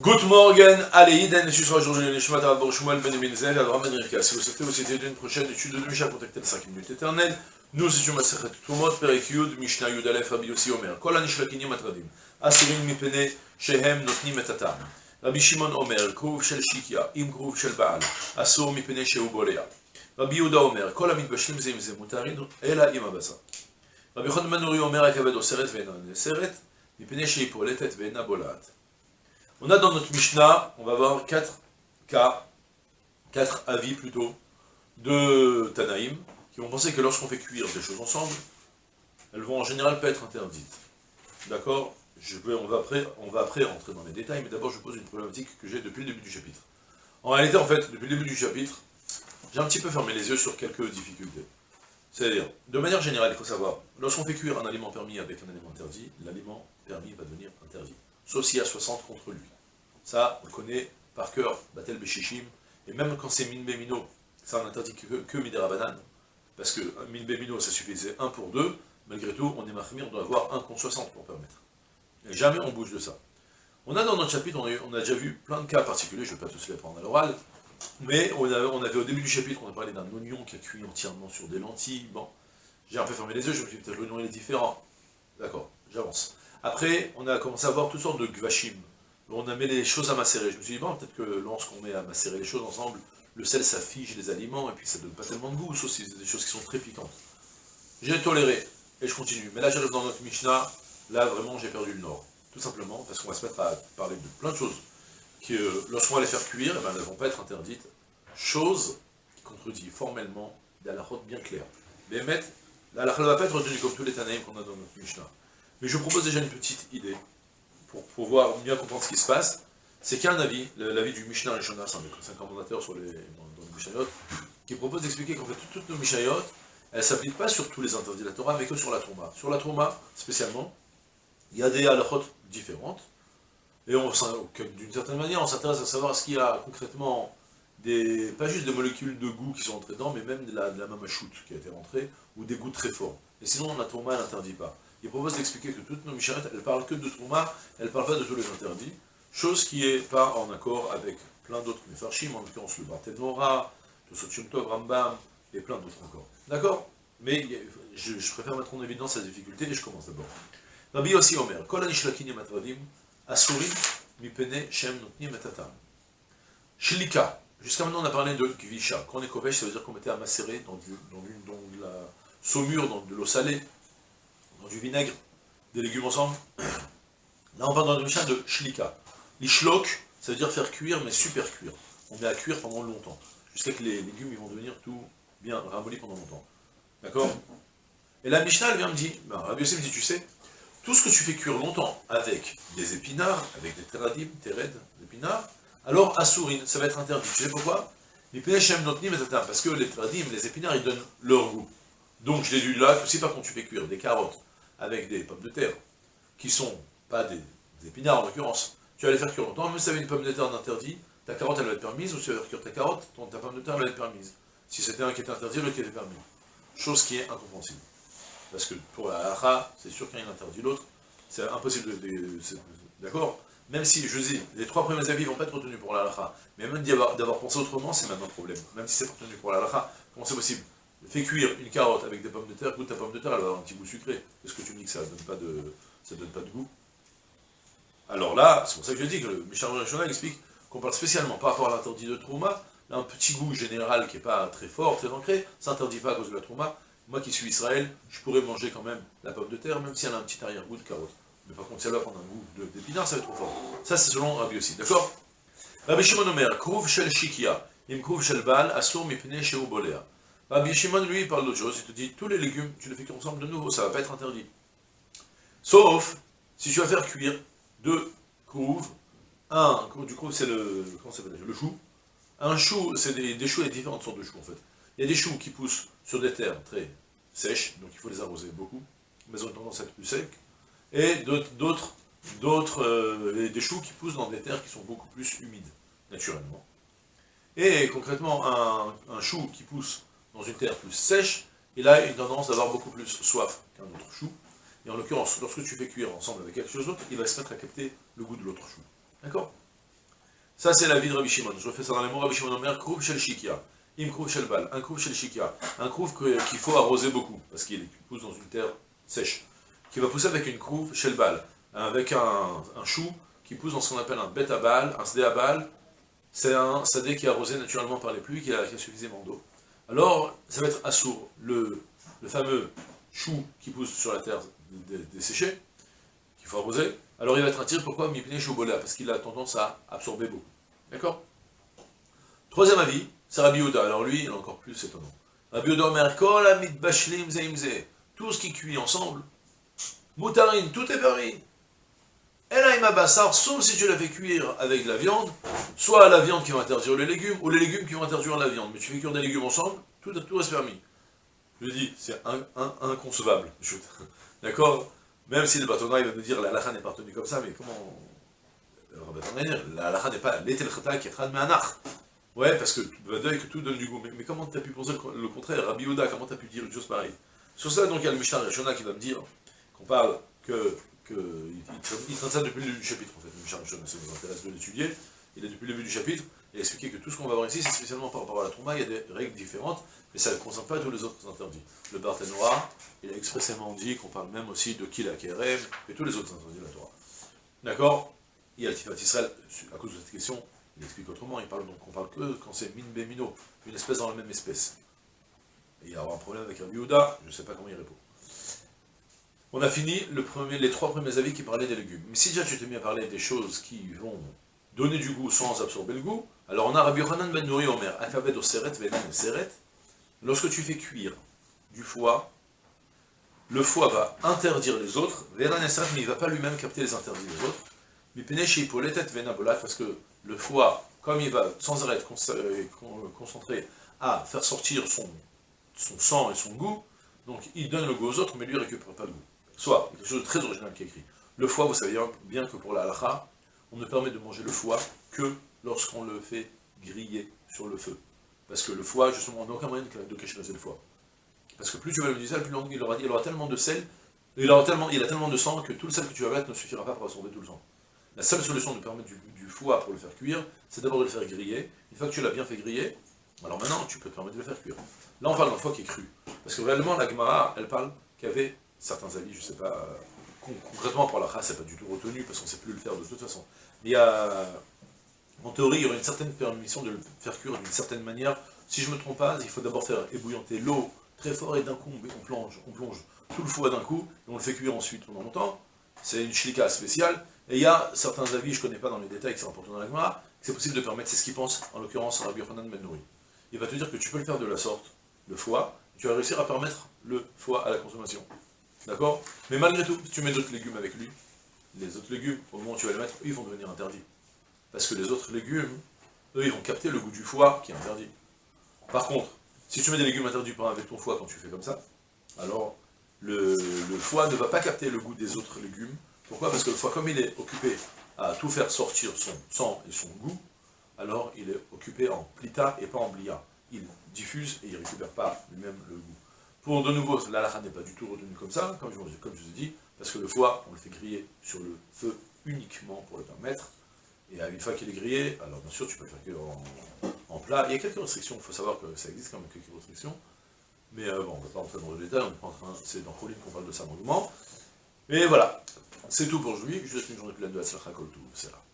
Good morning, allez, Iden, je suis aujourd'hui le Nishmat Arbor Shmuel Ben Binzel, Abraham Ben Rivka. Si vous souhaitez vous citer d'une prochaine étude de Mishnah, contactez les 5 minutes éternelles. Nous étions Masechet Tumot, Perek Yud, Mishnah Yud Aleph, Rabbi Yossi Omer. Kol Anishlakinim Atradim. Asirin Mipene, Shehem Notnim Et Atam. Rabbi Shimon Omer, Kruv Shel Shikia, Im Kruv Shel Baal. Asur Mipene Shehu Bolea. Rabbi Yehuda Omer, Kol Amidbashlim Zem Zem Mutarin, Ela Im Abasa. Rabbi Chon Ben Nuri Omer, Akaved Oseret Venan. Seret, Mipene Sheipoletet Vena Bolat. On a dans notre Mishnah, on va voir 4 avis plutôt, de Tanaïm, qui vont penser que lorsqu'on fait cuire des choses ensemble, elles vont en général pas être interdites. D'accord? On va après rentrer dans les détails, mais d'abord je pose une problématique que j'ai depuis le début du chapitre. En réalité, en fait, depuis le début du chapitre, j'ai un petit peu fermé les yeux sur quelques difficultés. C'est-à-dire, de manière générale, il faut savoir, lorsqu'on fait cuire un aliment permis avec un aliment interdit, l'aliment permis va devenir interdit. Sauf s'il y a 60 contre lui. Ça, on le connaît par cœur, Batel Beshishim, et même quand c'est Min Bemino, ça on interdit que Midera parce que Min Bemino, ça suffisait 1 pour 2, malgré tout, on est mahmir, on doit avoir 1 contre 60 pour permettre. Et jamais on bouge de ça. On a dans notre chapitre, on a déjà vu plein de cas particuliers, je ne vais pas tous les prendre à l'oral, mais on avait au début du chapitre, on a parlé d'un oignon qui a cuit entièrement sur des lentilles, bon, j'ai un peu fermé les yeux, je me suis dit peut-être l'oignon il est différent. D'accord, j'avance. Après, on a commencé à voir toutes sortes de gvashim. On a mis les choses à macérer. Je me suis dit, bon, peut-être que lorsqu'on met à macérer les choses ensemble, le sel ça fige les aliments, et puis ça donne pas tellement de goût, sauf si c'est des choses qui sont très piquantes. J'ai toléré, et je continue. Mais là, j'arrive dans notre Mishnah, là, vraiment, j'ai perdu le nord. Tout simplement, parce qu'on va se mettre à parler de plein de choses, qui, lorsqu'on va les faire cuire, eh ben, elles ne vont pas être interdites. Chose qui contredit formellement d'Alachot bien clair. Mais l'Alachot ne va pas être retenue comme tous les Tanaïm qu'on a dans notre Mishnah. Mais je vous propose déjà une petite idée, pour pouvoir bien comprendre ce qui se passe, c'est qu'il y a un avis, l'avis du Mishnah Rishona, c'est un commentateur dans les Mishnayot, qui propose d'expliquer qu'en fait toutes nos Mishnayot, elles ne s'appliquent pas sur tous les interdits de la Torah, mais que sur la Trouma. Sur la Trouma, spécialement, il y a des halachot différentes, et d'une certaine manière, on s'intéresse à savoir ce qu'il y a concrètement, pas juste des molécules de goût qui sont entrées dedans, mais même de la mamachoute qui a été rentrée, ou des goûts très forts. Et sinon, la Trouma, elle n'interdit pas. Il propose d'expliquer que toutes nos Mishnayot, elles parlent que de Trouma, elles ne parlent pas de tous les interdits, chose qui n'est pas en accord avec plein d'autres Mefarshim, en l'occurrence le Barthes Nora, le Sotium Tov, Rambam, et plein d'autres encore. D'accord? Mais je préfère mettre en évidence la difficulté, et je commence d'abord. Rabbi Yossi Omer, Kol Anishlakinim Atradim, Asurim, Mipene, Shem, Notnim, Etatam. Shlika, jusqu'à maintenant on a parlé de Kvisha. Quand on est kovesh, ça veut dire qu'on mettait à macérer dans de la saumure, dans de l'eau salée, dans du vinaigre, des légumes ensemble. Là, on parle dans le Mishnah de shlika. L'ishlok, ça veut dire faire cuire, mais super cuire. On met à cuire pendant longtemps, jusqu'à que les légumes ils vont devenir tout bien ramollis pendant longtemps. D'accord? Et la Mishnah, elle vient me dire, Rabbi Yossi me dit, tu sais, tout ce que tu fais cuire longtemps avec des épinards, avec des teradim, tered, épinards, alors assourine, ça va être interdit. Tu sais pourquoi? Parce que les teradim, les épinards, ils donnent leur goût. Donc je déduis là que si par contre tu fais cuire des carottes avec des pommes de terre, qui sont pas des épinards en l'occurrence, tu vas les faire cuire longtemps, même si tu avais une pomme de terre d'interdit, ta carotte elle va être permise, ou si tu vas faire cuire ta carotte, ta pomme de terre elle va être permise. Si c'était un qui était interdit, l'autre qui était permis. Chose qui est incompréhensible. Parce que pour la halakha, c'est sûr qu'un interdit l'autre, c'est impossible d'accord? Même si, je dis, les 3 premiers avis ne vont pas être retenus pour la halakha, mais même d'avoir pensé autrement, c'est même un problème. Même si c'est retenu pour la halakha, comment c'est possible? Fais cuire une carotte avec des pommes de terre, goûte ta pomme de terre, elle va avoir un petit goût sucré. Est-ce que tu me dis que ça ne donne pas de goût? Alors là, c'est pour ça que je dis que le Mishnah Rishona explique qu'on parle spécialement par rapport à l'interdit de Trouma, un petit goût général qui n'est pas très fort, très ancré, ça n'interdit pas à cause de la Trouma. Moi qui suis Israël, je pourrais manger quand même la pomme de terre, même si elle a un petit arrière-goût de carotte. Mais par contre, si elle va prendre un goût d'épinard, ça va être trop fort. Ça, c'est selon Rabbi aussi, d'accord? Rabbi Shimon Omer, Kruv Shel Shikia, Im Kruv Shel Baal, Asur Mipnei Shehu Bolea. Rabbi Shimon, lui, il parle d'autre chose, il te dit, tous les légumes, tu les fais cuire ensemble de nouveau, ça ne va pas être interdit. Sauf, si tu vas faire cuire 2 krouv, du coup, c'est comment ça s'appelle, le chou. Un chou, c'est des choux, il y a différentes sortes de choux, en fait. Il y a des choux qui poussent sur des terres très sèches, donc il faut les arroser beaucoup, mais ils ont tendance à être plus secs. Et des choux qui poussent dans des terres qui sont beaucoup plus humides, naturellement. Et concrètement, un chou qui pousse dans une terre plus sèche, il a une tendance d'avoir beaucoup plus soif qu'un autre chou. Et en l'occurrence, lorsque tu fais cuire ensemble avec quelque chose d'autre, il va se mettre à capter le goût de l'autre chou. D'accord? Ça, c'est la vie de Rabbi Shimon. Je refais ça dans les mots. Rabbi Shimon Omer, Krouv shel Shikia. Im Krouv shel Bal. Un Krouv shel Shikia. Un Krouv qu'il faut arroser beaucoup, parce qu'il pousse dans une terre sèche. Qui va pousser avec une Krouv shel Bal. Avec un chou qui pousse dans ce qu'on appelle un bet à Bal, un sdé à Bal. C'est un sadé qui est arrosé naturellement par les pluies, qui a suffisamment d'eau. Alors, ça va être assourd. Le fameux chou qui pousse sur la terre desséchée, qu'il faut arroser. Alors il va être attiré, pourquoi Mipnei Shobola, parce qu'il a tendance à absorber beaucoup. D'accord? Troisième avis, c'est Rabbi Yehuda. Alors lui, il est encore plus étonnant. Rabbi Yehuda Omer, Kol amit bashlim zeimze. Tout ce qui cuit ensemble, moutarine, tout est permis. Elaïma bassar, sauf si tu l'as fait cuire avec de la viande, soit la viande qui va interdire les légumes, ou les légumes qui vont interdire la viande. Mais tu fais cuire des légumes ensemble, tout reste permis. Je dis, c'est inconcevable. D'accord? Même si le bâtonnier va nous dire la halakha n'est pas retenue comme ça, mais comment. La halakha n'est pas l'étel khata qui est mais anach. Ouais, parce que que tout donne du goût. Mais comment tu as pu penser le contraire? Rabbi Yehuda, comment tu as pu dire une chose pareille? Sur ça, donc, il y a le Mishnah Rishona qui va me dire qu'on parle il traite ça depuis le début du chapitre, en fait. Le Mishnah Rishona, ça nous intéresse de l'étudier. Il est depuis le début du chapitre. Il a expliqué que tout ce qu'on va voir ici, c'est spécialement par rapport à la Trouma, il y a des règles différentes, mais ça ne concerne pas tous les autres interdits. Le Barthénois, il a expressément dit qu'on parle même aussi de Kila Kerem, et tous les autres interdits de la Torah. D'accord? Il y a le Tifat Israël, à cause de cette question, il explique autrement, il parle donc qu'on parle que quand c'est min bemino, une espèce dans la même espèce. Et il y aura un problème avec Rabbi Yehuda, je ne sais pas comment il répond. On a fini les trois premiers avis qui parlaient des légumes. Mais si déjà tu t'es mis à parler des choses qui vont donner du goût sans absorber le goût, alors on a Rabbi Yochanan ben Nouri Omer, Akaved o Seret, Venan et Seret, lorsque tu fais cuire du foie, le foie va interdire les autres, Venan et Seret, mais il ne va pas lui-même capter les interdits des autres, mais Peneshi Poletet Vena Bolat, parce que le foie, comme il va sans arrêt être concentré à faire sortir son sang et son goût, donc il donne le goût aux autres, mais lui ne récupère pas le goût. Soit, il y a quelque chose de très original qui est écrit. Le foie, vous savez bien que pour la halakha, on ne permet de manger le foie que lorsqu'on le fait griller sur le feu. Parce que le foie, justement, on n'a aucun moyen de cacher le foie. Parce que plus tu vas le sel, plus il aura tellement de sel, il a tellement de sang que tout le sel que tu vas mettre ne suffira pas pour absorber tout le sang. La seule solution de permettre du foie pour le faire cuire, c'est d'abord de le faire griller. Une fois que tu l'as bien fait griller, alors maintenant tu peux te permettre de le faire cuire. Là on parle d'un foie qui est cru. Parce que réellement la Gemara, elle parle qu'il y avait certains avis, je ne sais pas, concrètement pour la race, c'est pas du tout retenu, parce qu'on ne sait plus le faire de toute façon. Mais en théorie, il y aurait une certaine permission de le faire cuire d'une certaine manière. Si je ne me trompe pas, il faut d'abord faire ébouillanter l'eau très fort et d'un coup on plonge tout le foie d'un coup, et on le fait cuire ensuite pendant longtemps. C'est une shlika spéciale. Et il y a certains avis, je ne connais pas dans les détails, qui sont rapportés dans la Gemara, que c'est possible de permettre, c'est ce qu'il pense, en l'occurrence Rabbi Yochanan ben Nouri. Il va te dire que tu peux le faire de la sorte, le foie, et tu vas réussir à permettre le foie à la consommation. D'accord? Mais malgré tout, si tu mets d'autres légumes avec lui, les autres légumes, au moment où tu vas les mettre, eux, ils vont devenir interdits. Parce que les autres légumes, eux, ils vont capter le goût du foie qui est interdit. Par contre, si tu mets des légumes interdits avec ton foie quand tu fais comme ça, alors le foie ne va pas capter le goût des autres légumes. Pourquoi? Parce que le foie, comme il est occupé à tout faire sortir son sang et son goût, alors il est occupé en plita et pas en blia. Il diffuse et il ne récupère pas lui-même le goût. Pour de nouveau, la halakha n'est pas du tout retenue comme ça, comme je vous ai dit, parce que le foie, on le fait griller sur le feu uniquement pour le permettre. Et une fois qu'il est grillé, alors bien sûr tu peux le faire cuire en plat. Il y a quelques restrictions, il faut savoir que ça existe quand même quelques restrictions. Mais bon, on ne va pas rentrer dans le détail, c'est dans Choline qu'on parle de ça longuement. Mais voilà, c'est tout pour aujourd'hui. Je vous souhaite une journée pleine de Hatzlacha Kol Tov, c'est là.